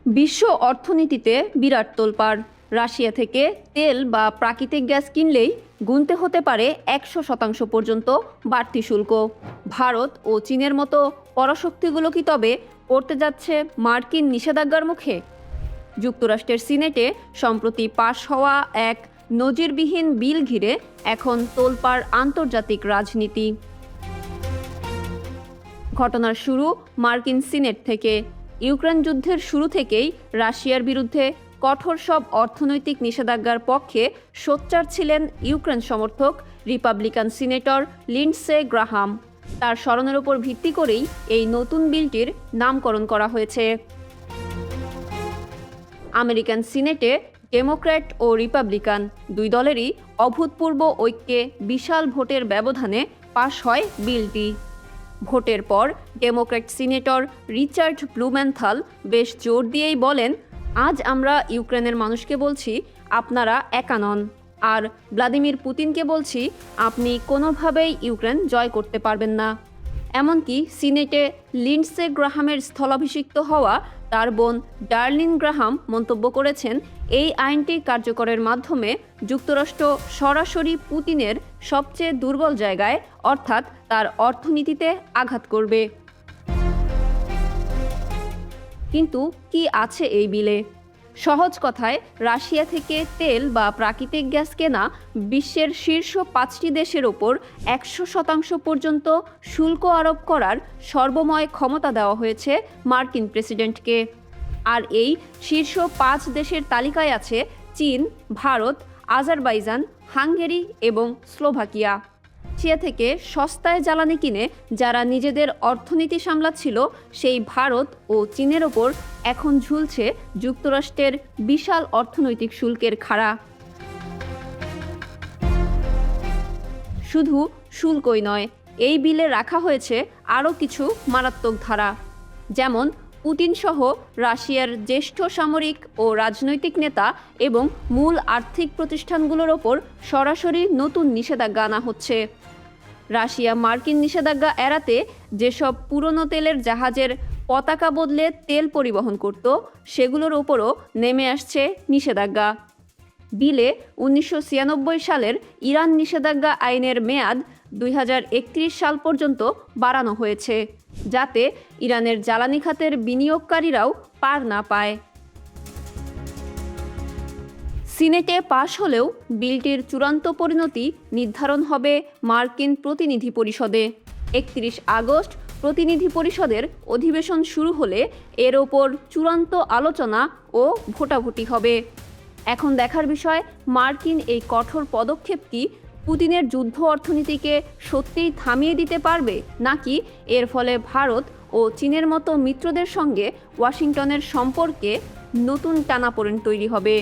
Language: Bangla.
বিশ্ব অর্থনীতিতে বিরাট তোলপাড়। রাশিয়া থেকে তেল বা প্রাকৃতিক গ্যাস কিনলেই গুনতে হতে পারে 100% পর্যন্ত বাড়তি শুল্ক। ভারত ও চীনের মতো পরাশক্তিগুলো কি তবে পড়তে যাচ্ছে মার্কিন নিষেধাজ্ঞার মুখে? যুক্তরাষ্ট্রের সিনেটে সম্প্রতি পাশ হওয়া এক নজিরবিহীন বিল ঘিরে এখন তোলপাড় আন্তর্জাতিক রাজনীতি। ঘটনার শুরু মার্কিন সিনেট থেকে। ইউক্রেন যুদ্ধের শুরু থেকেই রাশিয়ার বিরুদ্ধে কঠোর সব অর্থনৈতিক নিষেধাজ্ঞার পক্ষে সোচ্চার ছিলেন ইউক্রেন সমর্থক রিপাবলিকান সিনেটর লিন্ডসে গ্রাহাম। তার স্মরণের ওপর ভিত্তি করেই এই নতুন বিলটির নামকরণ করা হয়েছে। আমেরিকান সিনেটে ডেমোক্র্যাট ও রিপাবলিকান দুই দলেরই অভূতপূর্ব ঐক্যে বিশাল ভোটের ব্যবধানে পাশ হয় বিলটি। ভোটের পর ডেমোক্র্যাট সিনেটর রিচার্ড ব্লুমেনথাল বেশ জোর দিয়েই বলেন, আজ আমরা ইউক্রেনের মানুষকে বলছি আপনারা একা নন, আর ভ্লাদিমির পুতিনকে বলছি আপনি কোনোভাবেই ইউক্রেন জয় করতে পারবেন না। এমনকি সিনেটে লিন্ডসে গ্রাহামের স্থলাভিষিক্ত হওয়া তার বোন ডার্লিন গ্রাহাম মন্তব্য করেছেন, এই আইনটি কার্যকরের মাধ্যমে যুক্তরাষ্ট্র সরাসরি পুতিনের সবচেয়ে দুর্বল জায়গায় অর্থাৎ তার অর্থনীতিতে আঘাত করবে। কিন্তু কি আছে এই বিলে? সহজ কথায়, রাশিয়া থেকে তেল বা প্রাকৃতিক গ্যাস কেনা বিশ্বের শীর্ষ 5টি দেশের ওপর 100% পর্যন্ত শুল্ক আরোপ করার সর্বময় ক্ষমতা দেওয়া হয়েছে মার্কিন প্রেসিডেন্টকে। আর এই শীর্ষ 5 দেশের তালিকায় আছে চীন, ভারত, আজারবাইজান, হাঙ্গেরি এবং স্লোভাকিয়া। রাশিয়া থেকে সস্তায় জ্বালানি কিনে যারা নিজেদের অর্থনীতি সামলাচ্ছিল, সেই ভারত ও চীনের ওপর এখন ঝুলছে যুক্তরাষ্ট্রের বিশাল অর্থনৈতিক শুল্কের খাড়া। শুধু শুল্কই নয়, এই বিলে রাখা হয়েছে আরও কিছু মারাত্মক ধারা, যেমন পুতিন সহ রাশিয়ার জ্যেষ্ঠ সামরিক ও রাজনৈতিক নেতা এবং মূল আর্থিক প্রতিষ্ঠানগুলোর ওপর সরাসরি নতুন নিষেধাজ্ঞা আনা হচ্ছে। রাশিয়া মার্কিন নিষেধাজ্ঞা এড়াতে যেসব পুরনো তেলের জাহাজের পতাকা বদলে তেল পরিবহন করত, সেগুলোর ওপরও নেমে আসছে নিষেধাজ্ঞা। বিলে 1996 সালের ইরান নিষেধাজ্ঞা আইনের মেয়াদ 2031 সাল পর্যন্ত বাড়ানো হয়েছে, যাতে ইরানের জ্বালানি খাতের বিনিয়োগকারীরাও পার না পায়। সিনেটে পাশ হলেও বিলটির চূড়ান্ত পরিণতি নির্ধারণ হবে মার্কিন প্রতিনিধি পরিষদে। 31 আগস্ট প্রতিনিধি পরিষদের অধিবেশন শুরু হলে এর ওপর চূড়ান্ত আলোচনা ও ভোটাভুটি হবে। এখন দেখার বিষয়, মার্কিন এই কঠোর পদক্ষেপ কি পুতিনের যুদ্ধ অর্থনীতিকে সত্যিই থামিয়ে দিতে পারবে, নাকি এর ফলে ভারত ও চীনের মতো মিত্রদের সঙ্গে ওয়াশিংটনের সম্পর্কে নতুন টানাপোড়েন তৈরি হবে।